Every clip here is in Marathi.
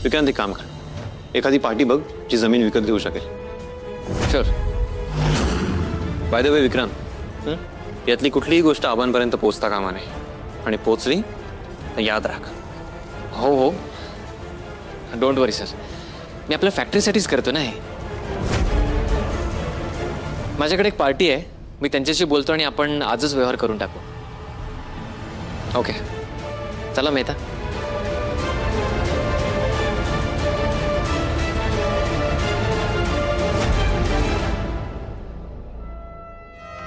विक्रांत एक काम कर, एखादी पार्टी बघ जी जमीन विकत घेऊ शकेल. Sure. By the way Vikrant, यातली कुठलीही गोष्ट आबांपर्यंत पोचता कामा नये, आणि पोचली तर याद राख. हो हो, डोंट वरी सर. मी आपल्या फॅक्टरीसाठीच करतो ना हे. माझ्याकडे एक पार्टी आहे, मी त्यांच्याशी बोलतो आणि आपण आजच व्यवहार करून टाकू. ओके, चला मेहता.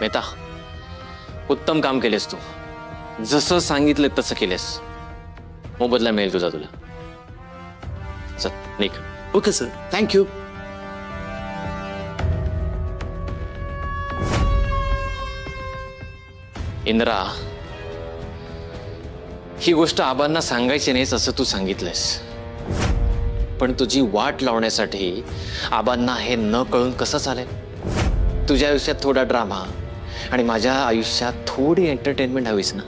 मेहता, उत्तम काम केलेस तू. जसं सांगितलं तसं केलेस. मोबदला मिळेल तुझा तुला. चल निघ. Okay sir, thank you. इंद्रा, ही गोष्ट आबांना सांगायची नाहीस असं तू सांगितलंस, पण तुझी वाट लावण्यासाठी आबांना हे न कळून कसं चालेल? तुझ्या आयुष्यात थोडा ड्रामा आणि माझ्या आयुष्यात थोडी एंटरटेनमेंट हवीस ना.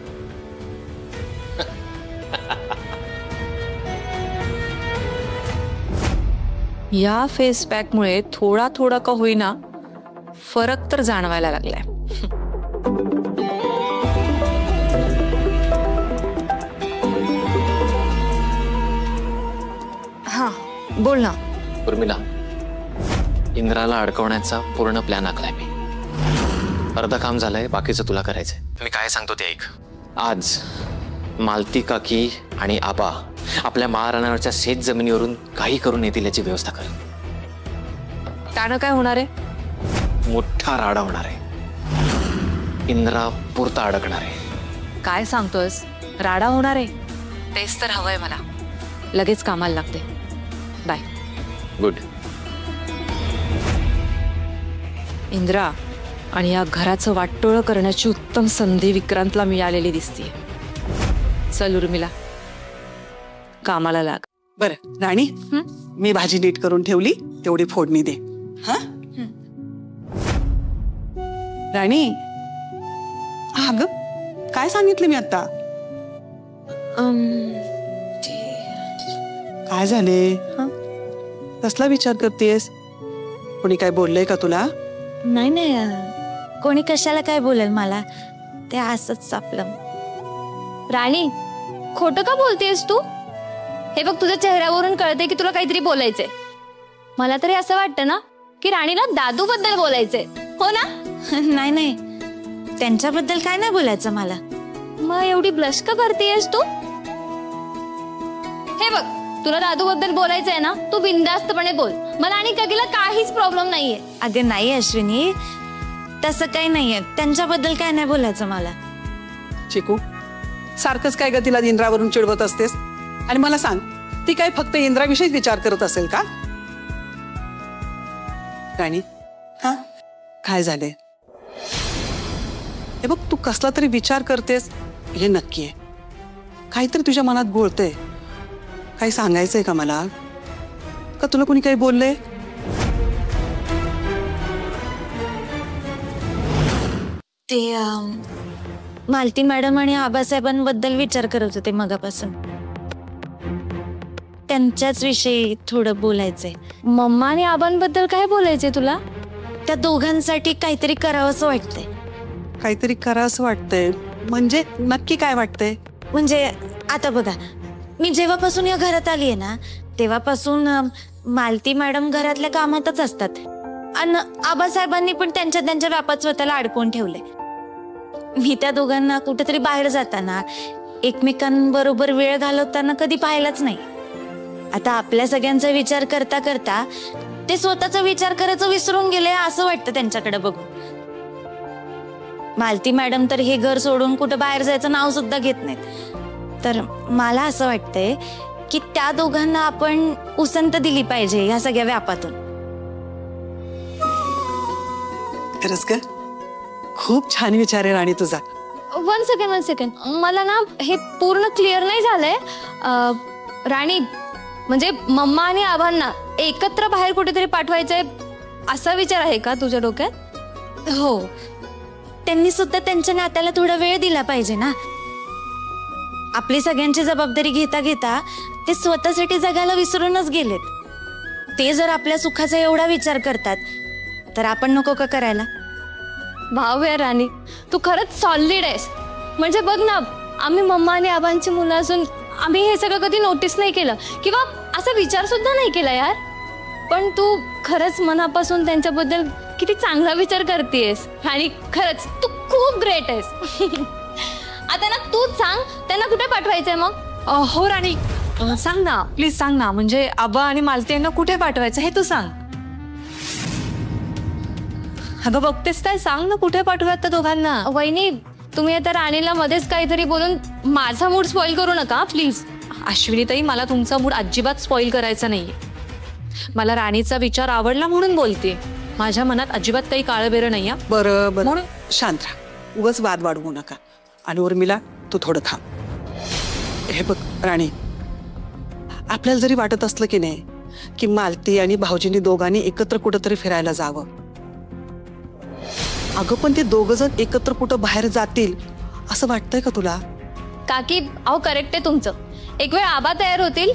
या फेस पॅकमुळे थोडा थोडा का होईना फरक तर जाणवायला लागलाय. हा बोल ना. उर्मिला, इंद्राला अडकवण्याचा पूर्ण प्लॅन आखलाय मी. अर्ध काम झालंय, बाकीचं तुला करायचंय. मी काय सांगतो ते ऐक. आज मालती काकी आणि आबा आपल्या महाराणावरच्या शेत जमिनीवरून काही करून येतील याची व्यवस्था कर. त्यानं काय होणार आहे? मोठा राडा होणार आहे. इंद्रा पुरता अडकणार आहे. काय सांगतोस? राडा होणार आहे? तेच तर हवंय मला. लगेच कामाला लागते. बाय. गुड. इंद्रा, आणि या घराचं वाटोळं करण्याची उत्तम संधी विक्रांतला मिळालेली दिसतीये. चल उर्मिला, कामाला लाग. बरं राणी, मी भाजी नीट करून ठेवली, तेवढी फोडणी दे. हा राणी. अगं काय सांगितलं मी आता? काय झाले? कसला विचार करतेस? कोणी काय बोललंय का तुला? नाही नाही, कोणी कशाला काय बोलेल मला, ते असंच आपलं. राणी, खोटं का बोलतेस तू? हे बघ, तुझ्या चेहऱ्यावरून कळते की तुला काहीतरी बोलायचंय. मला तरी असं वाटतं ना की राणीला दादू बद्दल बोलायचंय, हो ना? नाही नाही, त्यांच्याबद्दल काय नाही बोलायचं मला. मग एवढी ब्लश का करतेस तू? हे बघ, तुला दादू बद्दल बोलायचंय ना, तू बिनधास्तपणे बोल. मला आणि काकीला काहीच प्रॉब्लेम नाहीये. अगं नाही अश्विनी, तसं काही नाहीये. त्यांच्याबद्दल काय नाही बोलायचं मला. चिकू, सारखंच काय ग तिला इंद्रावरून चिडवत असतेस? आणि मला सांग, ती काय फक्त इंद्राविषयीच विचार करत असेल का? राणी, हा काय झाले? हे बघ, तू कसला तरी विचार करतेस हे नक्की आहे. काहीतरी तुझ्या मनात घोळतंय. काही सांगायचंय का मला? का तुला कोणी काही बोलले? ते मालती मॅडम आणि आबासाहेबांबद्दल विचार करत होते मगापासून. त्यांच्याच विषयी थोडं बोलायचंय. मम्मा आणि आबांबद्दल काय बोलायचंय तुला? त्या दोघांसाठी काहीतरी करावं असं वाटतंय. काहीतरी करावंसं वाटतंय म्हणजे नक्की काय वाटतंय? म्हणजे आता बघा, मी जेव्हापासून या घरात आली आहे ना, तेव्हापासून मालती मॅडम घरातल्या कामातच असतात आणि आबासाहेबांनी पण त्यांच्या व्यापात स्वतःला अडकवून ठेवले. मी त्या दोघांना कुठेतरी बाहेर जाताना, एकमेकांबरोबर वेळ घालवताना कधी पाहिलंच नाही. आता आपल्या सगळ्यांचा विचार करता करता ते स्वतःचा विचार करायचं विसरून गेले असं वाटतं त्यांच्याकडे बघून. मालती मॅडम तर हे घर सोडून कुठं बाहेर जायचं नाव सुद्धा घेत नाहीत. तर मला असं वाटतंय की त्या दोघांना आपण उसंत दिली पाहिजे या सगळ्या व्यापातून. खरंच का? खूप छान विचार आहे राणी तुझा. वन सेकंड, मला ना हे पूर्ण क्लिअर नाही झालंय. राणी, म्हणजे मम्मा आणि आबांना एकत्र बाहेर कुठेतरी पाठवायचंय असा विचार आहे का तुझ्या डोक्यात? हो, त्यांनी सुद्धा त्यांच्या नात्याला थोडा वेळ दिला पाहिजे ना. आपली सगळ्यांची जबाबदारी घेता घेता ते स्वतःसाठी जगायला विसरूनच गेलेत. ते जर आपल्या सुखाचा एवढा विचार करतात तर आपण नको का करायला? भाव आहे राणी, तू खरंच सॉलिड आहेस. म्हणजे बघ ना, आम्ही मम्मा आणि आबांची मुलं असून आम्ही हे सगळं कधी नोटीस नाही केलं किंवा असा विचार सुद्धा नाही केला यार. पण तू खरंच मनापासून त्यांच्याबद्दल किती चांगला विचार करतेस आणि खरंच तू खूप ग्रेट आहेस. आता ना तूच सांग, त्यांना कुठे पाठवायचंय मग? हो राणी, सांग ना प्लीज, सांग ना. म्हणजे आबा आणि मालती यांना कुठे पाठवायचं हे तू सांग. अगं बघतेस काय, सांग ना कुठे पाठवूयात त्या दोघांना. वहिनी, तुम्ही आता राणीला मध्येच काहीतरी बोलून माझा मूड स्पॉइल करू नका प्लीज. अश्विनीताई, मला तुमचा मूड अजिबात स्पॉइल करायचा नाहीये. मला राणीचा विचार आवडला म्हणून बोलते. माझ्या मनात अजिबात काही काळबेरं नाही. बरं बरं, म्हणून शांत राहा, उगाच वाद वाढवू नका. आणि उर्मिला, तू थोडं थांब. हे बघ राणी, आपल्याला जरी वाटत असलं की नाही की मालती आणि भाऊजींनी दोघांनी एकत्र कुठंतरी फिरायला जावं, अगं पण ते दोघं जण एकत्र कुठं बाहेर जातील असं वाटतंय का तुला? काकी, अहो करेक्ट आहे तुमचं. एक वेळ आबा तयार होतील,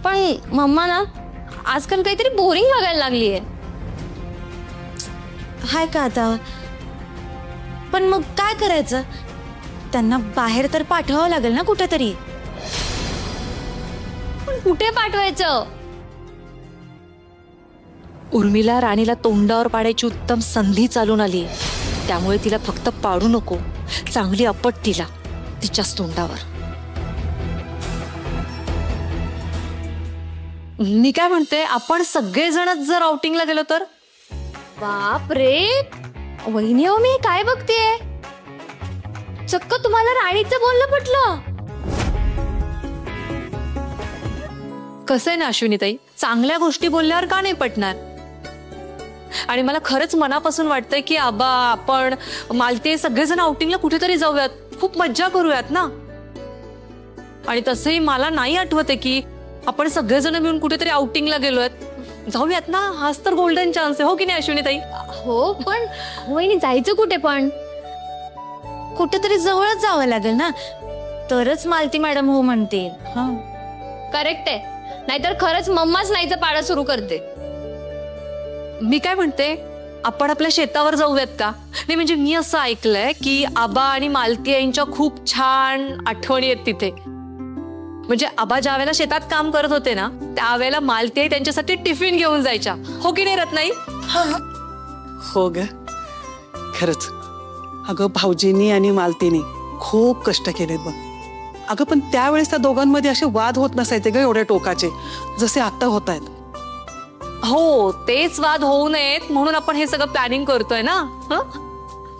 पण मम्मा ना आजकाल काहीतरी बोरिंग वागायला लागली आहे. हाय का आता? पण मग काय करायचं? त्यांना बाहेर तर पाठवावं लागेल ना कुठेतरी. पण कुठे पाठवायचं? उर्मिला, राणीला तोंडावर पाडायची उत्तम संधी चालून आली. त्यामुळे तिला फक्त पाडू नको, चांगली अपट तिला तिच्याच तोंडावर. मी काय म्हणते, आपण सगळेजणच जर आउटिंगला गेलो तर? बाप रे वहिनी, हो मी काय बघतेय, चक्क तुम्हाला राणीचं बोलणं पटलं. कसं आहे ना अश्विनीताई, चांगल्या गोष्टी बोलल्यावर का नाही पटणार? आणि मला खरंच मनापासून वाटतंय की आबा, आपण, मालती सगळेजण आउटिंगला कुठेतरी जाऊयात, खूप मज्जा करूयात ना. आणि तसंही मला नाही आठवत आहे की आपण सगळेजण मिळून कुठेतरी आउटिंगला गेलोय. जाऊयात ना, हाच तर गोल्डन चान्स आहे, हो की नाही अश्विनीताई? हो, पण वहिनी जायचं कुठे? पण कुठेतरी जवळच जावं लागेल ना, तरच मालती मॅडम हो म्हणतील. हा, करेक्ट आहे, नाहीतर खरंच मम्माच नाहीचं पाडा सुरू करते. मी काय म्हणते, आपण आपल्या शेतावर जाऊयात का? नाही म्हणजे मी असं ऐकलंय की आबा आणि मालती यांच्या खूप छान आठवणी आहेत तिथे. म्हणजे आबा ज्या वेळेला शेतात काम करत होते ना, त्यावेळेला मालती आई त्यांच्यासाठी टिफिन घेऊन जायच्या, हो की नाही रत्नाई? हो ग, खरंच. अगं भाऊजींनी आणि मालतीनी खूप कष्ट केलेत बघ. अगं पण त्यावेळेस त्या दोघांमध्ये असे वाद होत नसायचे ग एवढ्या टोकाचे, जसे आता होत आहेत. हो, तेच वाद होऊ नयेत म्हणून आपण हे सगळं प्लॅनिंग करतोय ना.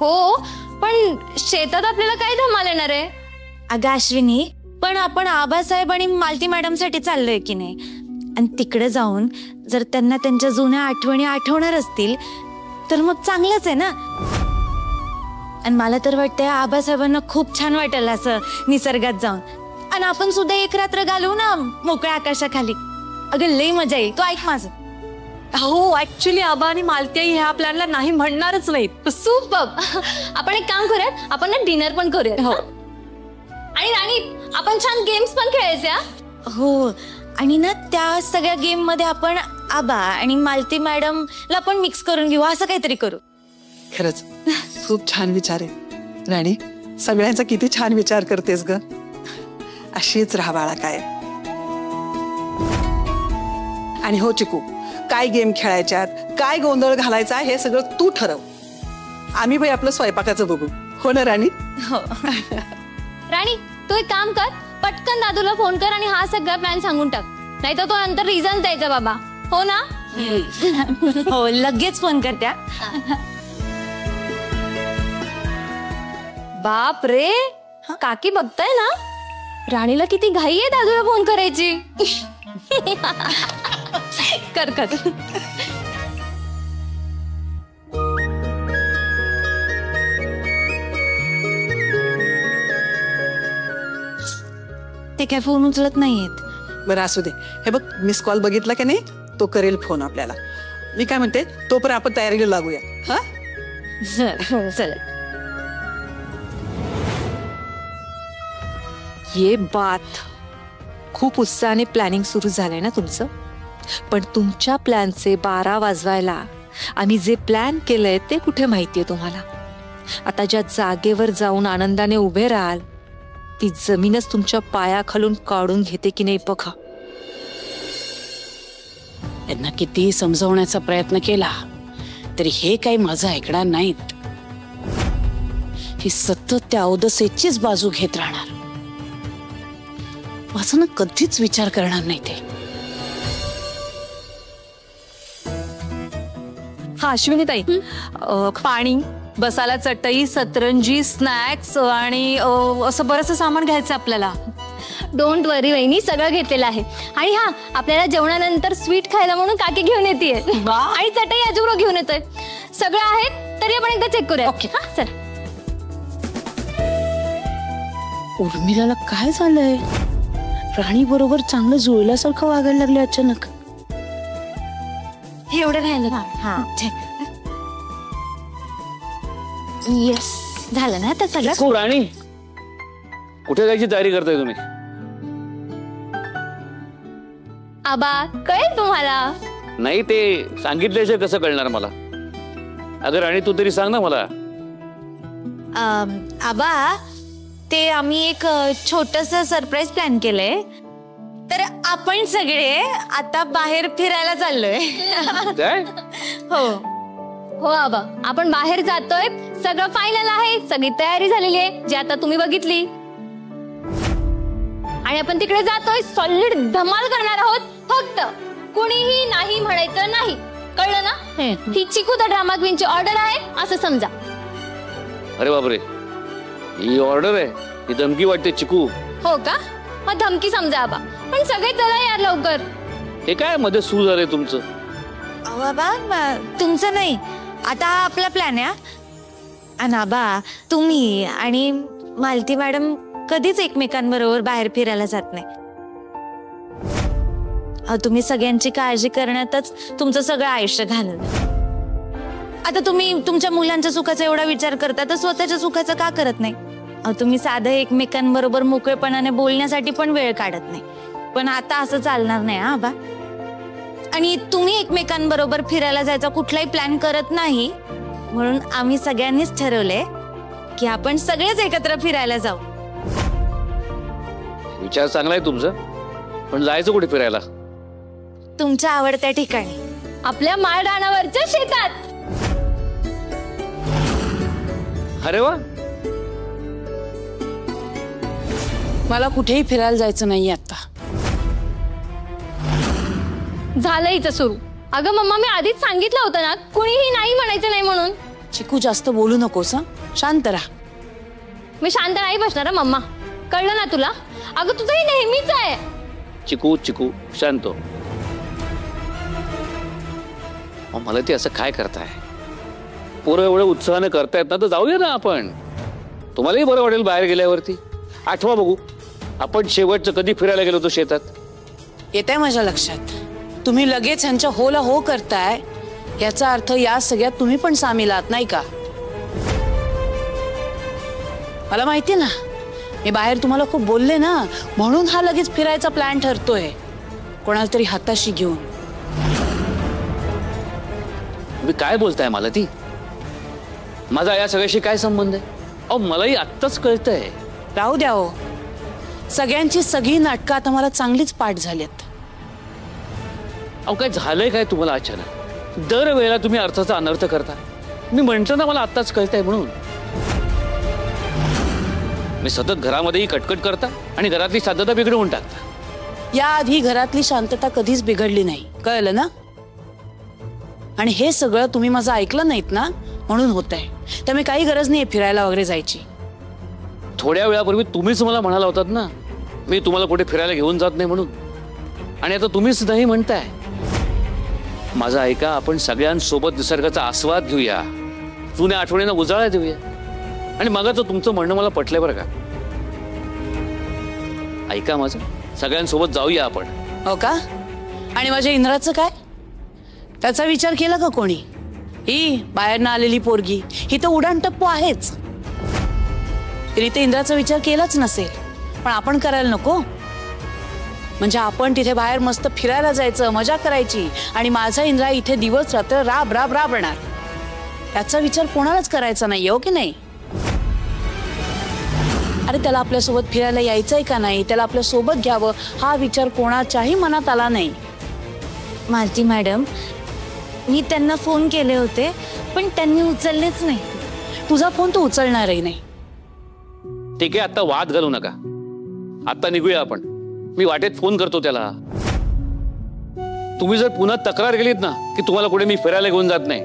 हो, पण शेतात आपल्याला काय धमाल येणार आहे? अगं अश्विनी, पण आपण आबासाहेब आणि मालती मॅडम साठी चाललोय की नाही, आणि तिकडे जाऊन जर त्यांना त्यांच्या जुन्या आठवणी आठवणार असतील तर मग चांगलंच आहे ना. आणि मला तर वाटतंय आबासाहेबांना खूप छान वाटेल असं निसर्गात जाऊन. आणि आपण सुद्धा एक रात्र घालवू ना मोकळ्या आकाशाखाली. अगं लई मजा येईल, तो ऐक माझं. हो, ऍक्च्युली आबा आणि मालती आई ह्या प्लॅनला नाही म्हणणारच नाहीत. सुपर. आपण एक काम करूयात, आपण ना डिनर पण करूयात. हो, आणि राणी आपण छान गेम्स पण खेळायचे. हो, आणि ना त्या सगळ्या गेम मध्ये आपण आबा आणि मालती मॅडमला पण मिक्स करून घेऊ, असं काहीतरी करू. खरंच खूप छान विचार आहे राणी, सगळ्यांचा किती छान विचार करतेस ग. अशीच राहा बाळा काय. आणि हो चिकू, काय गेम खेळायच्यात, काय गोंधळ घालायचा हे सगळं तू ठरव. आम्ही बाई आपलं स्वयंपाकाचं बघू, हो ना राणी? हो. राणी तू एक काम कर, पटकन दादूला फोन कर आणि हा सगळा प्लॅन सांगून टाक, नाही तर तो नंतर रिझन द्यायचा बाबा, हो ना? हो, लगेच फोन करत्या. बाप रे, काकी बघताय ना, राणीला किती घाई आहे दादूला फोन करायची. कर कर. ते काय फोन उचलत नाहीयेत. बरं असू दे. हे बघ, मिस कॉल बघितला की नाही, तो करेल फोन आपल्याला. मी काय म्हणते, तोपर्यंत आपण तयारीला लागूया. हा, चल. ये बात. खूप उत्साहाने प्लॅनिंग सुरू झालंय ना तुमचं. पण तुमच्या प्लॅनचे 12 वाजवायला आम्ही जे प्लॅन केलंय ते कुठे माहितीये तुम्हाला. आता ज्या जागेवर जाऊन आनंदाने उभे राहाल ती जमीनच तुमच्या पायाखालून काढून घेते की नाही बघा. यांना कितीही समजवण्याचा प्रयत्न केला तरी हे काही माझं ऐकणार नाहीत. ही सतत त्या अवदसेचीच बाजू घेत राहणार. माझं ना कधीच विचार करणार नाही ते. हा अश्विनीताई, पाणी, बसायला चटई, सतरंजी, स्नॅक्स आणि असं बरंचसं सामान घ्यायचं आपल्याला. डोंट वरी वहिनी, सगळं घेतलेलं आहे. आणि हा, आपल्याला जेवणानंतर स्वीट खायला म्हणून काकी घेऊन येते आणि चटई आजूबरो घेऊन येतोय. सगळं आहे तरी आपण एकदा चेक करूया. ओके, हा चल. उर्मिलाला काय झालंय? राणी बरोबर चांगलं जुळल्यासारखं वागायला लागले अचानक. हे एवढं राहिलं ना. हा येस, झालं ना आता सगळं. हो राणी, कुठे जायची तयारी करताय तुम्ही? आबा, कळेल तुम्हाला. नाही, ते सांगितल्याशिवाय कसं कळणार मला? अगं राणी, तू तरी सांग ना मला. आबा, ते आम्ही एक छोटस सरप्राईज प्लॅन केलंय. तर आपण सगळे आता बाहेर फिरायला चाललोय. काय? हो हो आबा, आपण बाहेर जातोय. सगळं फायनल आहे, सगळी तयारी झालेली आहे जी आता तुम्ही बघितली. आणि आपण तिकडे जातोय, सॉलिड धमाल करणार आहोत. फक्त कुणीही नाही म्हणायचं नाही, कळलं ना? ही चिकू द ड्रामा क्वीनची ऑर्डर आहे असं समजा. अरे बापरे, ही ऑर्डर आहे? ही धमकी वाटते चिकू. हो का? मग धमकी समजा आबा. पण सगळे चला यार लवकर. हे काय मध्ये सू झालंय तुमचं? बाबा, तुमचं नाही, आता हा आपला प्लॅन आहे. आणि आबा, तुम्ही आणि मालती मॅडम कधीच एकमेकांबरोबर बाहेर फिरायला जात नाही. तुम्ही सगळ्यांची काळजी करण्यातच तुमचं सगळं आयुष्य घालवलं. आता तुम्ही तुमच्या मुलांच्या सुखाचा एवढा विचार करता, तर स्वतःच्या सुखाचा का करत नाही? तुम्ही साधं एकमेकांबरोबर मोकळेपणाने बोलण्यासाठी पण वेळ काढत नाही. पण आता असं चालणार नाही आबा. आणि तुम्ही एकमेकांबरोबर फिरायला जायचा कुठलाही प्लॅन करत नाही, म्हणून आम्ही सगळ्यांनीच ठरवलंय की आपण सगळेच एकत्र फिरायला जाऊ. विचार चांगला आहे तुमचा, पण जायचं कुठे फिरायला? तुमच्या आवडत्या ठिकाणी. आपल्या माळरानावरच्या शेतात. अरे वा, मला कुठेही फिरायला जायचं नाही आता. झालं हिचं सुरू. अगं मम्मा, मी आधीच सांगितलं होतं ना, कुणीही नाही म्हणायचं नाही म्हणून. चिकू, जास्त बोलू नकोस हं? शांत राहा. मी शांत नाही बसणार मम्मा, कळलं ना तुला? अगं तुझं हे नेहमीच आहे. चिकू चिकू शांत. मला ती असं काय करताय? पोरं एवढं उत्साहाने करतायत ना, तर जाऊया ना आपण. तुम्हालाही बरं वाटेल बाहेर गेल्यावरती. आठवा बघू, आपण शेवटचं कधी फिरायला गेलो होतो शेतात? येतंय माझ्या लक्षात. तुम्ही लगेच ह्यांच्या होला हो करताय, याचा अर्थ या सगळ्यात तुम्ही पण सामील आहात, नाही का? मला माहितीये ना, मी बाहेर तुम्हाला खूप बोलले ना, म्हणून हा लगेच फिरायचा प्लॅन ठरतोय, कोणाला तरी हाताशी घेऊन. तुम्ही काय बोलताय मला? ती माझा या सगळ्याशी काय संबंध आहे? अहो, मलाही आत्ताच कळतंय. राहू द्या हो, सगळ्यांची सगळी नाटकं आता मला चांगलीच पाठ झालेत. अहो, काय झालंय काय तुम्हाला अचानक? दरवेळेला तुम्ही अर्थाचा अनर्थ करता. मी म्हंटल ना, मला आत्ताच कळतंय म्हणून. मी सतत घरामध्येही कटकट करता आणि घरातली शांतता बिघडवून टाकता. याआधी घरातली शांतता कधीच बिघडली नाही, कळलं ना? आणि हे सगळं तुम्ही माझं ऐकलं नाहीत ना, म्हणून होतंय. त्यामुळे काही गरज नाहीये फिरायला वगैरे जायची. थोड्या वेळापूर्वी तुम्हीच मला म्हणाला होतात ना, मी तुम्हाला कुठे फिरायला घेऊन जात नाही म्हणून. आणि आता तुम्हीच नाही म्हणताय. माझं ऐका, आपण सगळ्यांसोबत निसर्गाचा आस्वाद घेऊया, जुन्या आठवणींना उजाळा देऊया. आणि मगाचं तुमचं म्हणणं मला पटलंय बरं का. ऐका माझं, सगळ्यांसोबत जाऊया आपण. हो का? आणि माझ्या इंद्राचं काय? त्याचा विचार केला का कोणी? ही बाहेरनं आलेली पोरगी, ही तर उडाण टप्पू आहेच. तिने ते इंद्राचा विचार केलाच नसेल, पण आपण करायला नको? म्हणजे आपण तिथे बाहेर मस्त फिरायला जायचं, मजा करायची, आणि माझा इंद्रा इथे दिवस रात्र राब राब राबणार, याचा विचार कोणालाच करायचा नाही, हो की नाही? अरे त्याला आपल्यासोबत फिरायला यायचंय का नाही, त्याला आपल्या सोबत घ्यावं, हा विचार कोणाच्याही मनात आला नाही. मालती मॅडम, मी त्यांना फोन केले होते पण त्यांनी उचललेच नाही. तुझा फोन तो उचलणारही नाही. ठीक आहे, आता वाद घालू नका, आता निघूया आपण. मी वाटेत फोन करतो त्याला. तुम्ही जर पुन्हा तक्रार केलीत ना की तुम्हाला कुठे मी फिरायला घेऊन जात नाही,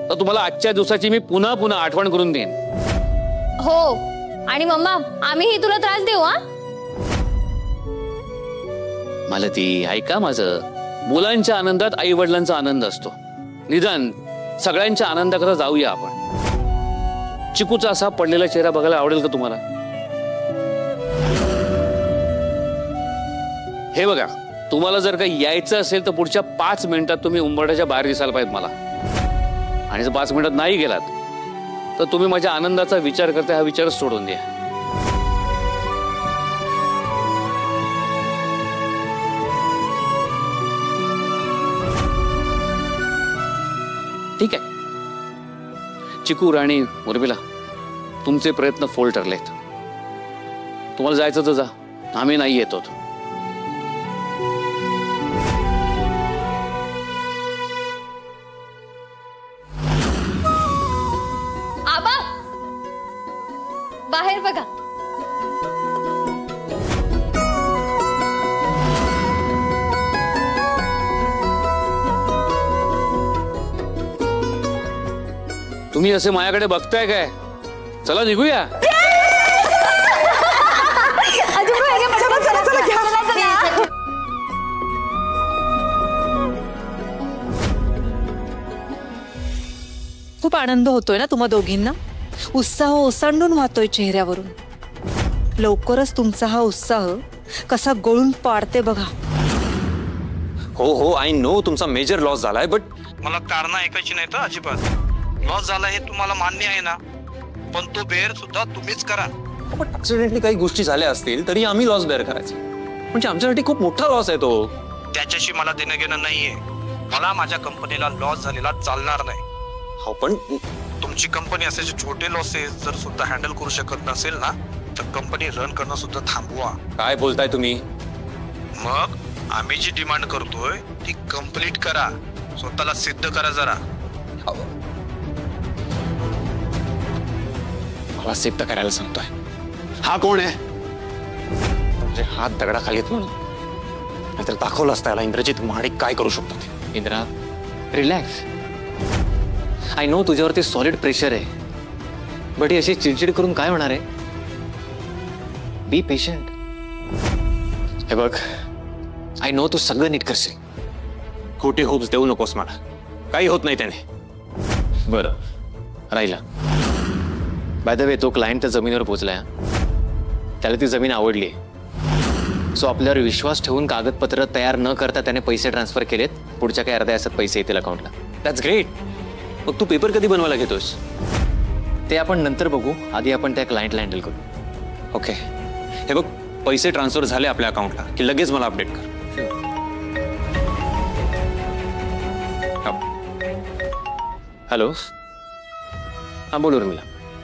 तर तुम्हाला आजच्या दिवसाची मी पुन्हा पुन्हा आठवण करून देईन. हो, आणि मम्मा आम्हीही तुला त्रास देऊ? हा मला ती ऐका, माझं मुलांच्या आनंदात आई वडिलांचा आनंद असतो. निदान सगळ्यांच्या आनंदाकडे जाऊया आपण. चिकूचा असा पडलेला चेहरा बघायला आवडेल का तुम्हाला? हे बघा, तुम्हाला जर काही यायचं असेल तर पुढच्या 5 मिनिटात तुम्ही उंबरठ्याच्या बाहेर दिसायला पाहिजे मला. आणि जर 5 मिनिटात नाही गेलात तर तुम्ही माझ्या आनंदाचा विचार करता हा विचारच सोडून द्या. ठीक आहे. चिकू, राणी, उर्मिला, तुमचे प्रयत्न फोल ठरलेत. तुम्हाला जायचं तर जा, आम्ही नाही येतो. आबा बाहेर बघा. तुम्ही असे माझ्याकडे बघताय काय? चला निघूया. खूप आनंद होतोय ना तुम्हा दोघींना? उत्साह ओसांडून वाहतोय चेहऱ्यावरून. लवकरच तुमचा हा उत्साह कसा गळून पाडते बघा. हो हो, आय नो तुमचा मेजर लॉस झालाय, बट मला कारण ऐकायची नाही तर अजिबात. लॉस झाला हे तुम्हाला मान्य आहे ना, पण तो बेअर सुद्धा तुम्हीच करा. पण ऍक्सिडेंटली काही गोष्टी झाल्या असतील तरी आम्ही लॉस बेअर करायचा. म्हणजे आमच्यासाठी खूप मोठा लॉस आहे तो. त्याच्याशी मला देणं घेणं नाहीये. मला माझ्या कंपनीला लॉस झालेला चालणार नाही. हो, पण तुमची कंपनी असे छोटे लॉसेस जर सुद्धा हँडल करू शकत नसेल ना, तर कंपनी रन करणं सुद्धा थांबवा. काय बोलताय तुम्ही? मग आम्ही जी डिमांड करतोय ती कंप्लीट करा. स्वतःला सिद्ध करा जरा. मला सिद्ध करायला सांगतोय. हा कोण आहे? म्हणजे हात दगडाखाली येत म्हणून नाहीतर दाखवलं असतं याला इंद्रजित महाडिक काय करू शकतात. इंद्रा, रिलॅक्स. आय नो तुझ्यावरती सॉलिड प्रेशर आहे, बट ही अशी चिडचिड करून काय होणार आहे? Be patient. हे बघ, आय नो तू सगळं नीट करशील. खोटे होप्स देऊ नकोस मला. काही होत नाही त्याने. बरं राहिला. बाय द वे, तो क्लायंट त्या जमिनीवर पोहोचलाय. त्याला ती जमीन आवडली. सो आपल्यावर विश्वास ठेवून कागदपत्र तयार न करता त्याने पैसे ट्रान्सफर केलेत. पुढच्या काही अर्ध्या तासात पैसे येतील अकाउंटला. That's great. मग तू पेपर कधी बनवायला घेतोस? ते आपण नंतर बघू. आधी आपण त्या क्लायंटला हँडल करू. ओके. हे बघ, पैसे ट्रान्सफर झाले आपल्या अकाउंटला की लगेच मला अपडेट कर. हॅलो. हा बोल उर्मिला.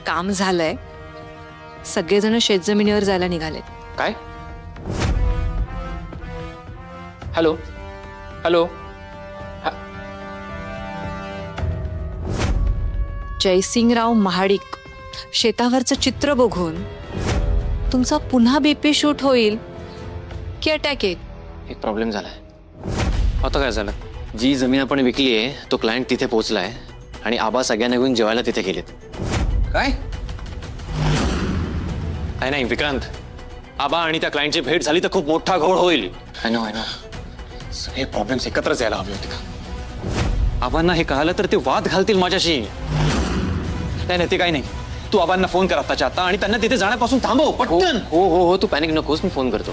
काम झालंय. सगळेजण शेतजमिनीवर जायला निघालेत. काय? Hello hello. जयसिंगराव महाडिक शेतावरचं चित्र बघून तुमचा पुन्हा बीपी शूट होईल की अटॅक येईल? एक प्रॉब्लेम झालाय. आता काय झालं? जी जमीन आपण विकली आहे तो क्लायंट तिथे पोहोचलाय आणि आबा सगळ्यांना घेऊन जेवायला तिथे गेलेत. काय? नाही विक्रांत, आबा आणि त्या क्लायंटची भेट झाली तर खूप मोठा घोळ होईल. I know. सगळे प्रॉब्लेम्स एकत्रच यायला हवे होते का? आबांना हे कळालं तर ते वाद घालतील माझ्याशी. नाही ते काही नाही. तू आबांना फोन कर आताच्या आता आणि त्यांना तिथे जाण्यापासून थांबव पटकन. हो हो हो, तू पॅनिक नकोस, मी फोन करतो.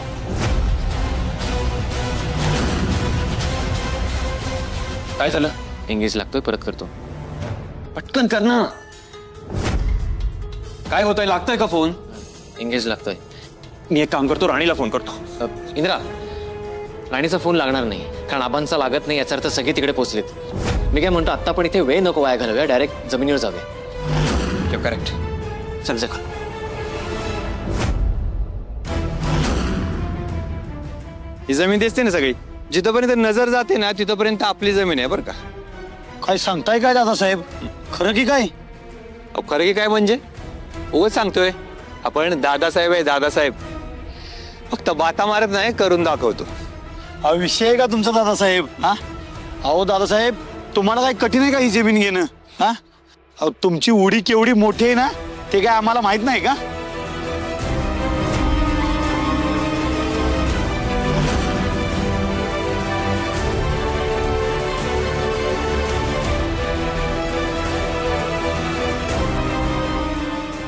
काय झालं? एंगेज लागतोय, परत करतो. पटकन कर ना. काय होतंय? लागतोय का फोन? एंगेज लागतोय. मी एक काम करतो, राणीला फोन करतो. इंद्रा, राणीचा फोन लागणार नाही, कारण आबांचा लागत नाही याचा अर्थ सगळे तिकडे पोहोचलेत. मी काय म्हणतो, आत्ता पण इथे वेळ नको वाया घालूया, डायरेक्ट जमिनीवर जाऊया. करेक्ट. चल जा. ही जमीन दिसते ना सगळी, जिथपर्यंत नजर जाते ना तिथपर्यंत आपली जमीन आहे बरं का. काय सांगताय काय दादासाहेब, खरं की काय? अहो, खरं की काय म्हणजे उगाच सांगतोय. आपण दादासाहेब आहे, दादासाहेब. फक्त बाता मारत नाही, करून दाखवतो. हा विषय आहे का तुमचा दादासाहेब? हा अहो दादासाहेब, तुम्हाला काय कठीण आहे का ही जमीन घेणं? हा अहो, तुमची उडी केवढी मोठी आहे ना ते काय आम्हाला माहित नाही का?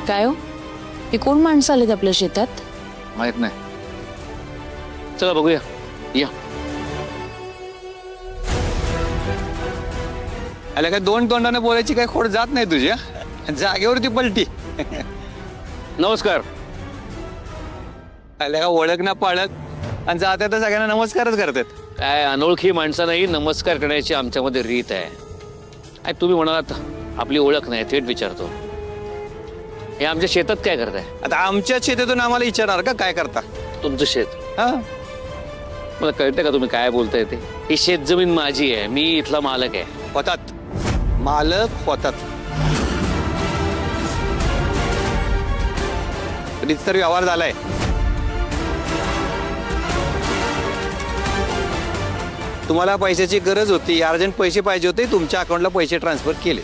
काय हो, हे कोण माणसं आलेत आपल्या शेतात? माहित नाही. चला बघूया, या. आल्या काय दोन तोंडाने बोलायची काय खोड जात नाही तुझ्या जागेवरती पलटी. नमस्कार. आल्या का ओळख ना पाळत आणि जात्या तर सगळ्यांना नमस्कारच करतात. काय अनोळखी माणसांनाही नमस्कार करण्याची आमच्यामध्ये रीत आहे. काय तुम्ही म्हणालात आपली ओळख नाही, थेट विचारतो, हे आमच्या शेतात काय करताय? आता आमच्या शेतातून आम्हाला विचारणार का काय करता? तुमचं शेत? हा, मला कळतंय का तुम्ही काय बोलताय ते? ही शेत जमीन माझी आहे, मी इथला मालक आहे. होतात मालक होतात, तर व्यवहार झालाय. तुम्हाला पैशाची गरज होती, अर्जंट पैसे पाहिजे होते, तुमच्या अकाउंटला पैसे ट्रान्सफर केले.